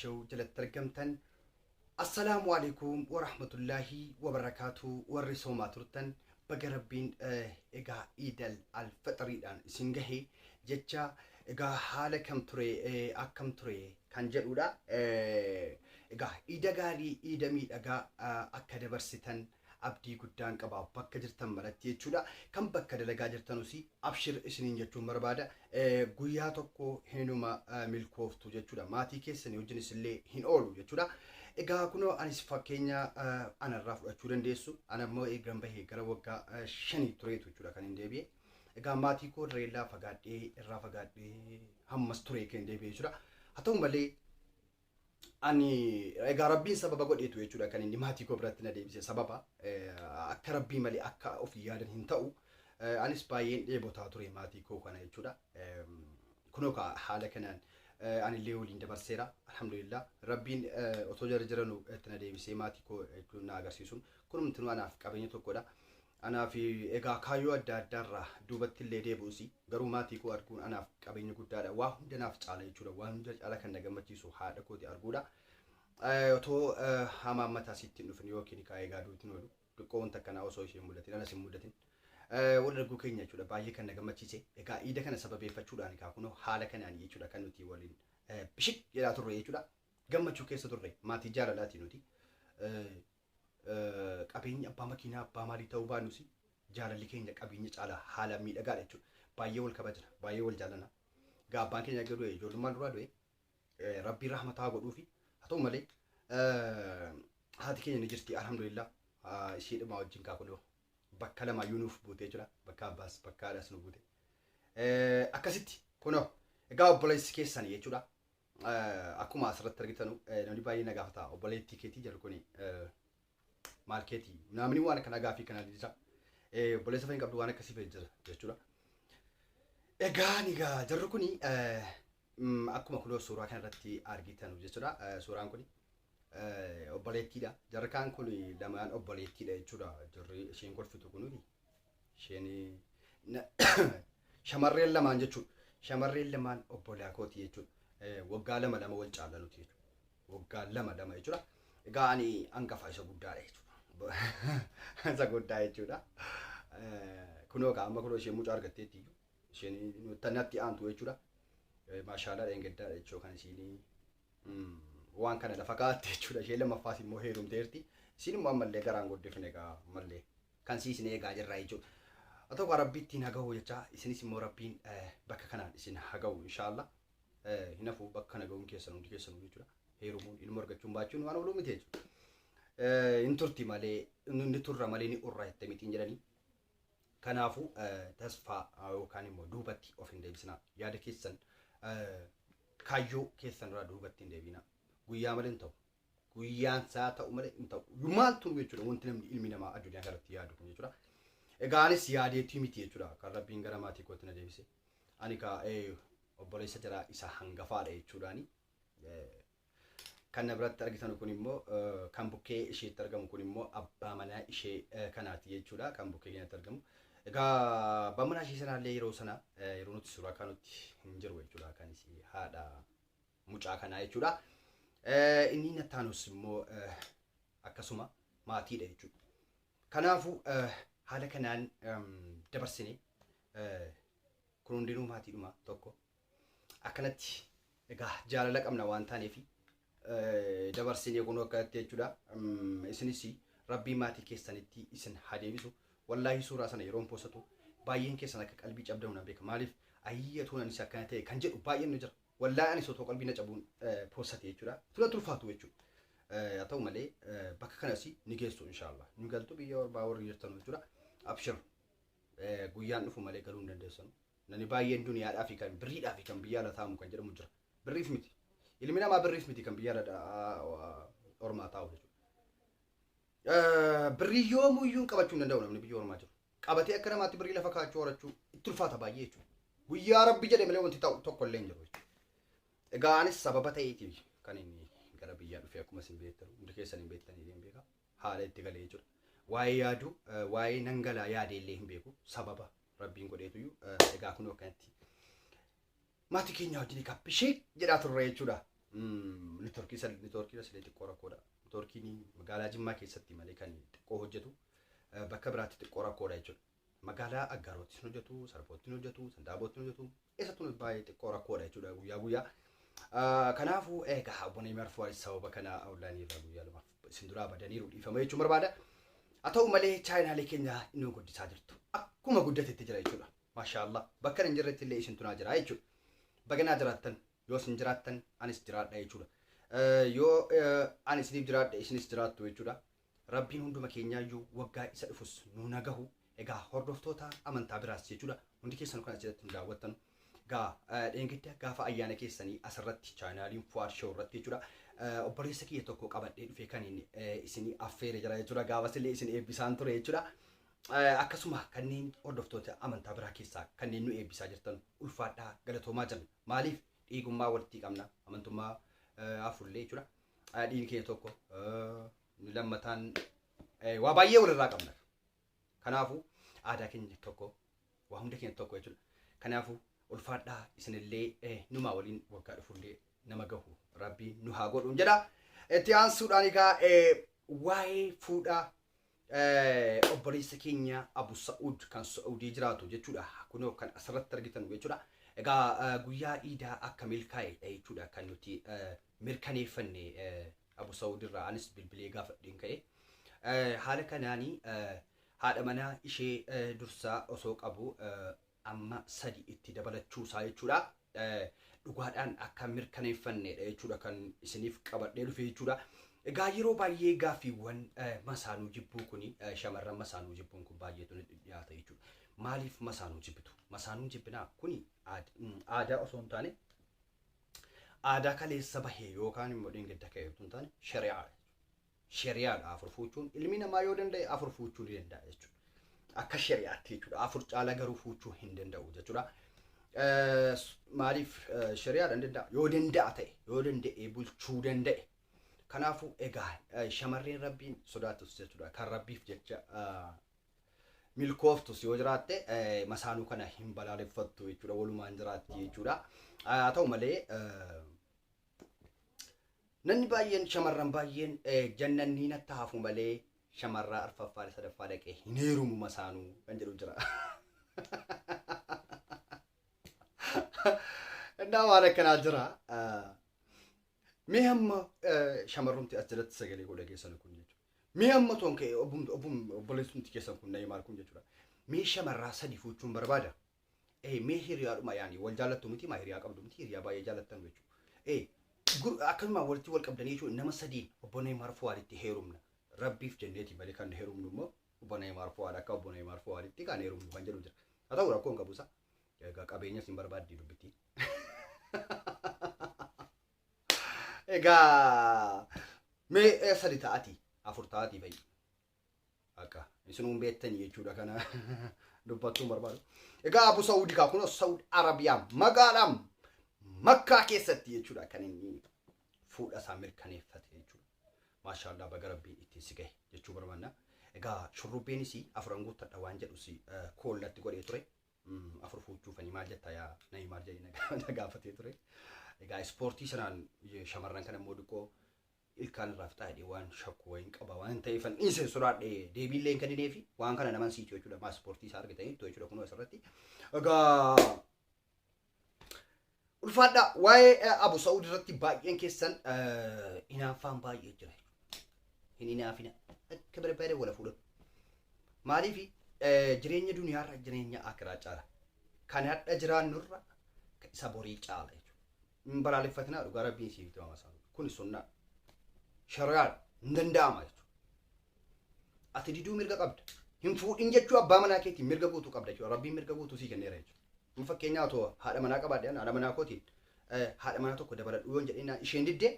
show jalatti argamtan assalaamu alaykum wa rahmatullahi wa barakatuh warri soomaa turtan baga rabbiin egaa iidal alfaxariidhaan isin gahee jecha egaa haala kam ture akkam ture kan jedhuudha. Egaa iida gaarii iida miidhagaa akka dabarsitan abdii guddaan qaba bakka jirtan maratti jechuudha. Kan bakka dalagaa jirtanusi abshir isiniin jechuun barbaada. Guyyaa tokko hinuma milkooftu jechuudha. Maatii keessanii wajjinis illee hin oolu jechuudha. Egaa kunoo anis fakkeenya anarraa fudhachuu dandeessu. Ana immoo eegan bahee gara waggaa 5 tureetu jechuudha kan hin deebi'e. Egaa maatii koo irraa fagaadhee hammas turee kan deebi'e jechuudha. Haa ta'u malee ani egaa rabbiin sababa godheetu jechuudha kan inni maatii koo biratti na deebise sababa akka rabbii malee akka ofii yaadan hin ta'u. Anis baay'een dheebotaa ture maatii koo kana jechuudha. Kunoo haala kanaan ani illee waliin dabarseera alhamdulillah. Rabbiin otoo jiranu itti na deebisee maatii koo na agarsiisuun kunumti anaaf qabeenya tokkodha. Anaaf egaa kaayyoo adda addaarraa duubatti illee deebi'uusi garuu maatii koo arguun anaaf qabeenya guddaadha. Waa hunda naaf caala jechuudha. Waan hunda caala kan na gammachiisu haadha kooti arguudha. Otoo hamaan mataa sitti hin dhufin yookiin egaa duutiin oolu xiqqoo wanta akkanaa osoo isheen mul'atin anas hin mul'atin wal arguu keenya jechuudha. Baay'ee kan na gammachiise. Egaa iida kana sababeeffachuudhaan egaa kunoo haala kanaan jechuudha kan nuti waliin bishik jedhaa turre jechuudha. Gammachuu keessa turre maatii jaalalaatii nuti. Qabeenya abbaa makiinaa abbaa maalii ta'uu baanusi jaalalli keenya qabeenya caala haala miidhagaadha jechuudha. Baay'ee wal kabajna, baay'ee wal jaallanna. Egaa abbaan keenya akka du'e ijoollummaan duraa du'e rabbii rahmataa godhuufi haa ta'u malee haati keenya ni jirti alhamdulillah. Isheedhuma wajjin kunoo bakka lamaayyuu nuuf buute jechuudha. Bakka abbaas bakka haadhaas nu buute. Akkasitti kunoo egaa obboleessi keessanii jechuudha. Akkuma asirratti argitanu namni baay'ee na gaafata obboleettii keetii jedhu kuni maal keetii namni waan kana gaafii kana jira. Obboleessa fayin qabdu waan akkasii fayyada jechuudha. Egaa jarri kuni akkuma kunoo suuraa kanarratti argitan jechuudha. Suuraan kuni obboleettiidha. Jarri kaan kun lamaan obboleettiidha jechuudha. Jarri isheen kolfitu kunuuti. Isheen shamarreen lamaan jechuudha. Shamarreen lamaan obbolaa kooti jechuudha. Waggaa lama wal caalanuti jechuudha. Waggaa lama jechuudha. Egaa ani hangafa isa guddaadha jechuudha. Isa guddaa jechuudha. Kunoo amma kunoo isheen mucaa argatteetti isheen tanatti aantu jechuudha. Maashaallah dheengaddaadha jechuudha kan isheen waan kana lafa kaa'atte jechuudha. Isheen lammaffaas immoo heerumteerti. Isin immoo ammallee garaan guddifne egaa ammallee kan siisne eegaa jirra jechuudha. Haa ta'u rabbiittiin hagahu jecha isinis immoo rabbiin bakka kanaan isin hagahu inshaallah. Hinafu bakka nagahuun keessan hundi keessanuu jechuudha. Heerumuun ilmoo argachuun baachuun waan ooluu miti jechuudha. Inturti malee inni turra malee ni urraa jettee mitiin jedhanii. Kanaafuu tasfaa yookaan immoo duubatti of hin deebisina. Yaada keessan kaayyoo keessan irraa duubatti hin deebina. Guyyaa malee hin ta'u. Guyyaan isaa ta'u malee hin ta'u. Maaltu jechuudha wanti namni ilmi namaa addunyaa kanatti yaadu kun jechuudha. Egaa anis yaadeetti miti jechuudha. Kan rabbiin gara maatii kootti na deebise. Ani obboleessa jara isa hangafaadha jechuudhaani. Kan na biratti argitan kun immoo kan bukkee isheetti argamu kun immoo abbaa manaa ishee kanaati jechuudha. Kan bukkee keenyatti argamu. Egaa abbaa manaa ishee sanaallee yeroo nuti suuraa kanutti hin jiru jechuudha. Kan ishee haadha mucaa kanaa jechuudha. Inni nattaanus immoo akkasuma maatiidha jechuudha. Kanaafuu haala kanaan dabarsine kun hundinuu maatiidhuma tokko. Akkanatti egaa jaalala qabna waan taaneefi dabarsinee kun akkatti jechuudha. Isinis rabbii maatii keessanitti isin haa deebisu. Wallaahi suuraa sana yeroo poostatu baay'een keessan akka qalbii cabdamu na beeka. Maaliif ayyatuun anis akkana ta'e kan jedhu baay'een nu jira. Wallaahi anis otoo qalbii na cabuun poostate jechuudha. Tula tulfaatu jechuudha. Haa ta'u malee bakka kanas ni geessu inshaallah. Ni galtu biyya orbaa warri jirtan jechuudha. Abshir guyyaan dhufu malee galuu hin dandeessanu. Nani baay'een duniyaadhaa fi kan birriidhaa fi kan biyya ala taa'amu kan jedhamu jira. Birriif miti. Ilmi namaa birriif miti kan biyya ala ormaa taa'u jechuudha. Birrii yoomuyyuu qabachuu hin danda'u namni biyya ormaa jiru. Qabatee akka namaatti birrii lafa kaa'achuu horachuu itti ulfaata baay'ee jechuudha. Guyyaa rabbi jedhe malee wanti ta'u tokko illee hin jiru jechuudha. Egaa anis sababa ta'eetiif kan inni gara biyyaa dhufee akkuma isin beektan hundi keessan hin beektanii hin beeka. Haala itti galee jechuudha. Waa'ee yaaduu waa'ee nangalaa yaadee illee hin beeku sababa rabbiin godheetuyyuu egaa kunoo kanatti maatii keenya wajjin kabbishee jedhaa turre jechuudha. Neetworkii sirrii xiqqoo rakkoodha. Neetworkiin magaalaa Jimmaa keessatti malee kan xiqqoo hojjetu bakka biraatti xiqqoo rakkoodha jechuudha. Magaalaa Aggaarootti hojjetu, Sarbootti hojjetu, Sandaabotti hojjetu, eessattuu baay'ee xiqqoo rakkoodha jechuudha guyyaa guyyaa. Kanaafuu egaa abboonni marfuu sababa kana awlaanii irraa guyyaa lamaaf isin duraa badaniiru dhiifama jechuun barbaada. Haa ta'u malee chaayinaalee keenya inni guddisaa jirtu akkuma guddatetti jira jechuudha. Maashaallah bakka hin jirretti illee isin tunaa jira jechuudha. Baganaa jiraattan yoo isin jiraattan anis jiraadha jechuudha. Yoo ani isiniif jiraadha isinis jiraattu jechuudha. Rabbiin hunduma keenyaayyuu waggaa isa dhufus nu nagahu. Egaa hordoftoota amantaa biraas jechuudha. Hundi keessan kan asirratti daawwattan dheengadda gaafa ayyaana keessanii asirratti chaayinaaliin fu'aad shoo irratti jechuudha. Obboleessa kiyya tokko qabadhee dhufee kan isinii affeere jira jechuudha. Gaafas illee isin eebbisaan ture jechuudha. Akkasuma kanneen hordoftoota amantaa biraa keessaa kanneen nu eebbisaa jirtan ulfaadhaa galatoomaa jenna. Maaliif dhiigummaa walitti qabna amantummaa afurlee jechuudha. Dhiigni keenya tokko lammataan waa baay'ee walirraa qabna. Kanaafuu aadaa keenya tokko waa hunda keenya tokko jechuudha. Kanaafuu ulfaadhaa isinillee numaa waliin waggaa dhufullee nama gahu rabbii nu haa godhuun jedha. Itti aansuudhaan egaa waa'ee fuudhaa obboleessa keenya Abu Sa'ud kan Saudii jiraatu jechuudha. Kunoo kan asirratti argitan jechuudha. Egaa guyyaa iidaa akka milkaa'edha jechuudha kan nuti mirkaneeffanne Abu Sa'ud irraa anis bilbilee gaafadheen ka'e. Haala kanaanii haadha manaa ishee dursaa osoo qabu amma sadi itti dabalachuusaa jechuudha. Dhugaadhaan akka mirkaneeffannedha jechuudha kan isiniif qabadhee dhufe jechuudha. Egaa yeroo baay'ee gaaffiiwwan masaanuu jibbuu kuni shamarran masaanuu jibbuun kun baay'eetu dhiyaata jechuudha. Maaliif masaanuu jibbitu? Masaanuun jibbinaa kuni aadaa osoo hin taane aadaa kaleessa bahee yookaan immoo dheengadda ka'e osoo hin taane shari'aadha. Shari'aadha afur fuuchuun ilmi namaa yoo danda'e afur fuuchuu ni danda'a jechuudha. Akka shari'aatti jechuudha. Afur caala garuu fuuchuu hin danda'u jechuudha. Maaliif shari'aadhaan danda'a? Yoo danda'a ta'e yoo danda'e bulchuu danda'e. Kanaafuu egaa shamarreen rabbiin sodaatus jechuudha. Kan rabbiif jecha milkooftus yoo jiraatte masaanuu kana hin balaaleffattu jechuudha. Walumaan jiraatti jechuudha. Haa ta'u malee namni baay'een shamarran baay'een jannanni natti hafu malee shamarraa arfaffaa sadaffaa dhaqee hin heerumu masaanuu kan jedhu jira. Innaa waan akkanaa jira. Mee hamma shamarrumti as jalatti sagalee godha keessan kun jechuudha. Mee hamma toon ka'e obboleessumti keessan kun na himaal kun jechuudha. Mee shamarraa sadi fuuchuun barbaada. Mee hiriyaadhuma yaani wal jaallattu miti maa hiriyaa qabdu miti hiriyaa baay'ee jaallattan jechuudha. Akkasuma walitti wal qabdanii jechuudha nama sadiin obbo Neeymaar Fuwaaditti heerumna. Rabbiif jenneeti malee kan heerumnu immoo obbo Neeymaar Fuwaad akka obbo Neeymaar Fuwaaditti kan heerumnu kan jedhu jira. Haa ta'u rakkoon qabusa. Egaa qabeenyas hin barbaaddi dubbitti. Egaa mee sadi ta'ati afur ta'ati fa'i. Akka isinuun beektanii jechuudha kana dubbattuun barbaadu. Egaa Abu Sa'ud kaa kun Saudi Arabiyaa magaalaa Makkaa keessatti jechuudha kan inni fuudha isaa mirkaneeffate jechuudha. Maashaallah baga rabbiin ittiin si gahe jechuu barbaanna. Egaa shurrubbeenis afuran guuttadha waan jedhus koollatti godhee ture. Afur fuuchuufanii maal jettaa yaa Neeymaar jedhee gaafatee ture. Egaa ispoortii sanaan shamarran kana immoo dhiqoo ilkaan irraa fixaadhee waan shakku wayin qaba waan ta'eefan dhiisee sodaadhee deebiillee hin kennineefi waan kana naman siitu jechuudha. Maa ispoortii isaa argatanii jechuudha kunoo asirratti. Egaa ulfaadha waa'ee Abu Sa'ud irratti baay'een keessan hinaaffaan baay'ee jira. Hin hinaafina akka barbaade wala fuudhan. Maaliif jireenya duniyaarra jireenya akiraa caala. Kan hadha jiraannurra isa borii caala jechuudha. Balaaleffatinaa dhugaa rabbiin siif itti maamasaa. Kun sunnaa shari'aan hin danda'ama jechuudha. Ati diduu mirga qabda. Hin fuudhin jechuu abbaa manaa keetiin mirga guutuu qabda jechuudha. Rabbiin mirga guutuu sii kenneera jechuudha. Fakkeenyaa otoo haadha manaa qabaadhe haadha manaa kootiin haadha manaa tokko dabaladhu yoon jedhee isheen diddee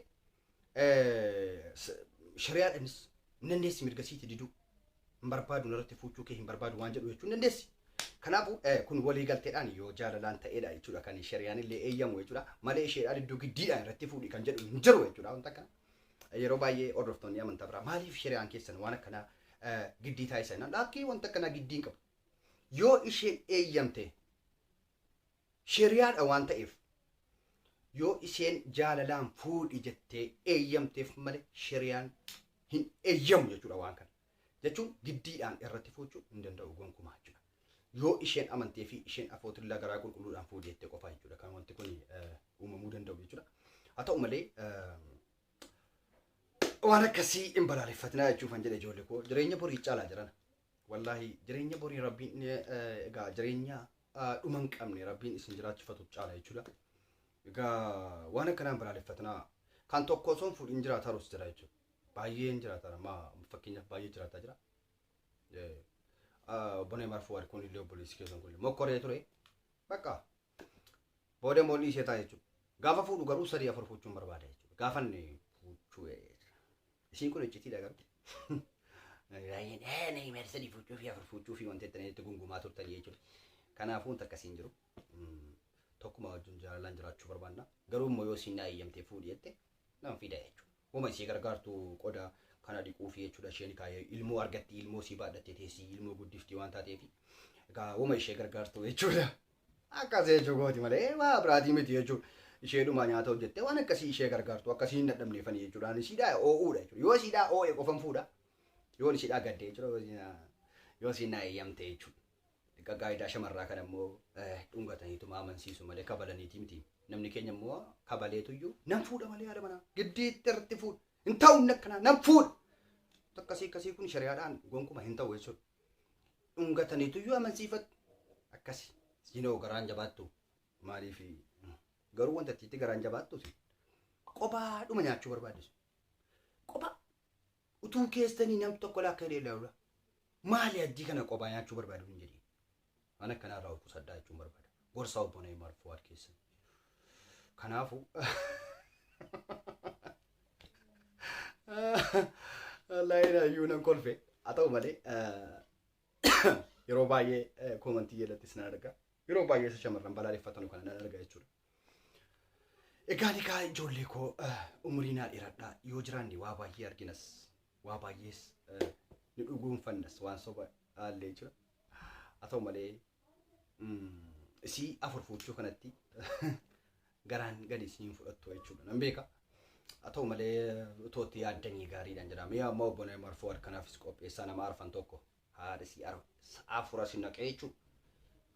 shari'aadhaanis hin dandeessi mirga siiti diduu hin barbaadu narratti fuuchuu kee hin barbaadu waan jedhu jechuun hin dandeessi. Kanaafuu kun walii galteedhaan yoo jaalalaan ta'eedha jechuudha kan shari'aan illee eeyyamu jechuudha. Malee isheedhaan iddoo giddiidhaan irratti fuudhi kan jedhu hin jiru jechuudha. Wanta kana yeroo baay'ee hordoftoonni amantaa biraa maaliif shari'aan keessan waan akkanaa giddii taasisan lakkii wanta akkanaa giddiin qabu yoo isheen eeyyamte shari'aadha waan ta'eef yoo isheen jaalalaan fuudhi jettee eeyyamteef malee shari'aan hin eeyyamu jechuudha waan kana. Jechuun giddiidhaan irratti fuudhuu hin danda'u gonkumaa jechuudha. Yoo isheen amantee fi isheen afootillaa garaa qulqulluudhaan fuudhi jettee qofaa jechuudha. Kan wanti kun uumamuu danda'u jechuudha. Haa ta'u malee waan akkasii hin balaaleffatinaa jechuuf kan jedhe ijoollee koo jireenya borii caalaa jiran. Wallaahi jireenya borii rabbiin egaa jireenya dhuma hin qabne rabbiin isin jiraachifatu caala jechuudha. Egaa waan akkanaan balaaleffatinaa kan tokko osoo hin fuudhin jiraatarus jira jechuudha. Baay'een jiraata maa fakkeenyaaf baay'ee jiraataa jira. Obbolee marfuu kun illee obboleessi keessan kun mokkoree ture bakka booda moolli ishee taa'e jechuudha. Gaafa fuudhu garuu 3-4 fuuchuun barbaada jechuudha. Gaafa inni fuudhuu isiin kun iccitiidha garuu. Baay'een meeshaa 3 fuuchuu fi 4 fuuchuu fi wanti itti gungumaa turtanii jechuudha. Kanaafuu wanti akkasiin jiru. Tokkuma wajjin jaalalaan jiraachuu barbaanna. Garuu immoo yoo siin eeyyamtee fuudhi jette nama fida jechuudha. Uma ishee gargaartu qoda kana dhiquu fi jechuudha isheen kaayee ilmoo argatti ilmoo si baadhattee teessii ilmoo guddiftii waan taateef egaa uma ishee gargaartu jechuudha. Akkasii jechuudha malee waa biraatii miti jechuudha. Ishee dhuma nyaata hojjettee waan akkasii ishee gargaartu akkasii hin dadhabneefanii jechuudha. Isiidhaa oo'uudha jechuudha. Yoo isiidhaa oo'e qofan fuudha. Yoo isiidhaa gaddee jechuudha. Yoo isiin eeyyamte jechuudha. Gaggaa'idhaa shamarraa kana immoo dhungataniitu amansiisu malee kabalaniiti miti. Namni keenya immoo kabaleetuyyuu nan fuudha malee haadha manaa giddiitti irratti fuudha. Hin ta'u inni akkanaa nan fuudha. Akkasii kun shari'aadhaan gonkuma hin ta'u jechuudha. Dhungataniituyyuu amansiifatu akkasii. Sinoo garaan jabaattu maaliif garuu wanta itti garaan jabaattu kophaa dhuma nyaachuu barbaachisu. Kophaa utuu keessanii nam tokko laakka leellaa maali ajjii kana kophaa nyaachuu barbaadu hin jedhee. Ana kanarraa of qusaddaa jechuun barbaada. Gorsaa obbolee marfuu keessan. Kanaafu laayina iyyuu nan kolfe haa ta'u malee yeroo baay'ee koomantii jalatti nan arga. Yeroo baay'ee shamarran balaaleffatanu kana nan arga jechuudha. Egaa nikaa ijoollee koo umrii naa dheeradhaa yoo jiraanne waa baay'ee arginas waa baay'ees ni dhuguunfannas waan soba haallee jechuudha. Haa ta'u malee isii afur fuuchuu kanatti garaan gadi isiin fudhattu jechuudha. Nan beeka. Haa ta'u malee utootti yaaddanii gaariidhaan jedhama. Yaa ammoo obbolee marfuu harkanaafis qopheessaa nama arfan tokko haadha si afura si naqee jechuudha.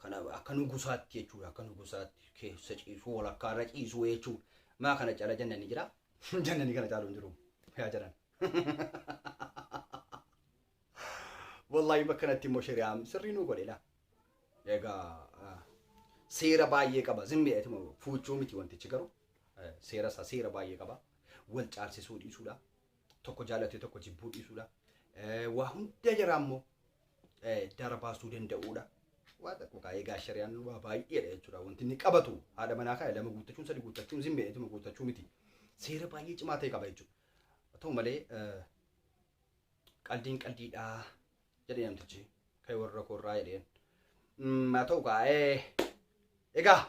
Kana akka nugusaatti jechuudha. Akka nugusaatti keessa ciisuu walakkaarra ciisuu jechuudha. Maa kana cala jannani jira. Jannani kana caalu hin jiru. Yaa jedhan. Wallahi bakka kanatti immoo shari'aan sirrii nu godheedha. Egaa seera baay'ee qaba. Zimmeetuma fuuchuu miti wantichi garuu seera baay'ee qaba. Wal caalsisuu dhiisuudha. Tokko jaalatee tokko jibbuu dhiisuudha. Waa hunda jira ammoo darbaasuu danda'uudha. Waa tokko egaa shari'aan waa baay'eedha jechuudha. Wanti inni qabatu haadha manaa kana lama guuttachuun sadi guuttachuun zimmeetuma guuttachuu miti. Seera baay'ee cimaa ta'e qaba jechuudha. Haa ta'u malee qaldiin qaldiidhaa jedhee namtichi kan warra korraa jedheen. Haa ta'u egaa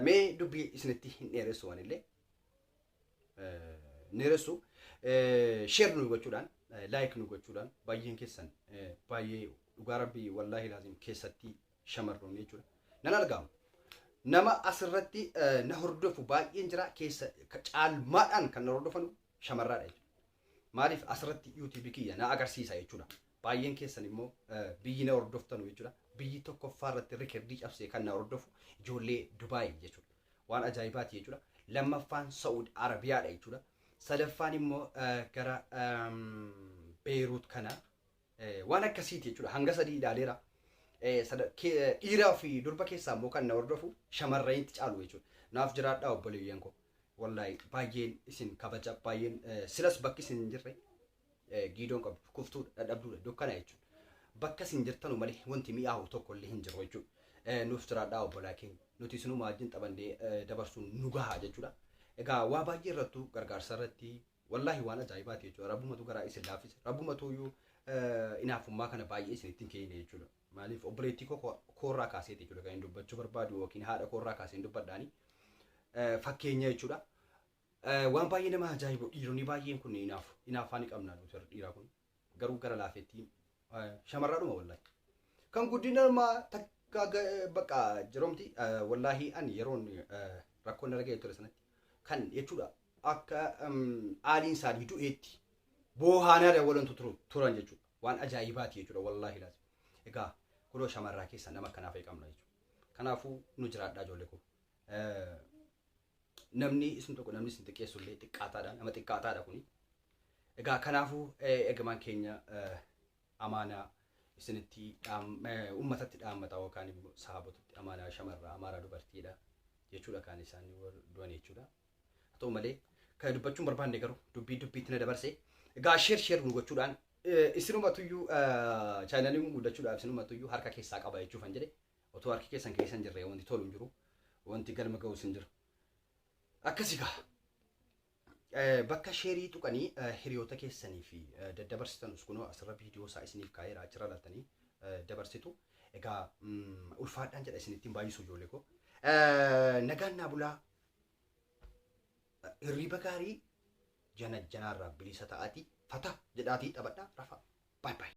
mee dubbii isinitti hin dheeressu wanillee dheeressu share nu gochuudhaan like nu gochuudhaan baay'een keessan baay'ee dhugaa rabbii wallaahi laazim keessatti shamarroonni jechuudha. Nan argamu nama asirratti na hordofu baay'een jira keessa caalmaadhaan kan na hordofanu shamarraadha jechuudha. Maaliif asirratti YouTube kiyya na agarsiisa jechuudha. Baay'een keessan immoo biyyi na hordoftanu jechuudha. Biyyi tokkoffaa irratti rikerdii cabsee kan na hordofu ijoollee Dubaay jechuudha. Waan ajaa'ibaati jechuudha. Lammaffaan Saudi Arabiyaadha jechuudha. Sadaffaan immoo gara Beirut kana waan akkasiiti jechuudha. Hanga sadii ilaaleera. Dhiiraa fi durba keessaa immoo kan na hordofu shamarranitti caalu jechuudha. Naaf jiraadhaa obboleeyyan koo. Wallahi baay'een isin kabaja baay'een silas bakki isin hin jirre giidoon qabdu kuftuu dadhabduudha dukkana jechuudha. Bakka isin jirtanu malee wanti mi'aawu tokko illee hin jiru jechuudha. Nuuf jiraadhaa obbolaa keenya. Nuti isinuma wajjin taphannee dabarsuun nu gahaa jechuudha. Egaa waa baay'ee irrattu gargaarsa irratti wallahi waan ajaa'ibaati jechuudha. Rabbumatu garaa isin laaffise. Rabbumatu iyyuu inaafummaa kana baay'ee isinitti hin kenne jechuudha. Maaliif obboleettii koorraa kaaseeti jechuudha kan hin dubbachuu barbaadu yookiin haadha koorraa kaasee hin dubbadhaani. Fakkeenya jechuudha. Waan baay'ee nama ajaa'ibu dhiironni baay'een kun inaafaan qabnaa dhiiraa kun garuu gara laafeetti shamarraadhuma wallahi. Kan guddina namaa takka bakka jiroomti wallahi ani yeroon rakkoon dargee ture sanatti kan jechuudha akka aaliin isaanii du'eetti boohaanaa walantu turan jechuudha waan ajaa'ibaati jechuudha wallaahi laas egaa kunoo shamarraa keessa nama kanaaf eeqamna jechuudha kanaafuu nu jiraadhaa ijoollee koo namni isin tokko namni isin xiqqeessullee xiqqaataadha nama xiqqaataadha kuni egaa kanaafuu eegamaan keenya amaanaa isinitti uummatatti dhaammata yookaan immoo sahaabotatti amaanaa shamarraa amaaraa dubartiidha jechuudha kan isaan du'an jechuudha haa ta'u malee kan dubbachuun barbaanne garuu dubbiitti na dabarse egaa sheer nu gochuudhaan isinumatuyyuu chaanaliin guddachuudhaaf isinumatuyyuu harka keessaa qaba jechuufan jedhe otoo harki keessan keessa hin jirre wanti tolu hin jiru wanti galma ga'us hin jiru akkasii kaa bakka sheerii tuqanii hiriyoota keessanii fi daddabarsitanus kunoo asirra viidiyoo isaa isiniif kaa'eera achirra laltanii dabarsitu egaa ulfaadhaan jedha isinittiin baay'isu ijoollee koo nagaan naa bulaa hirriba gaarii janaarraa bilisa ta'aatii fata jedhaatii taphadhaa rafa baay baay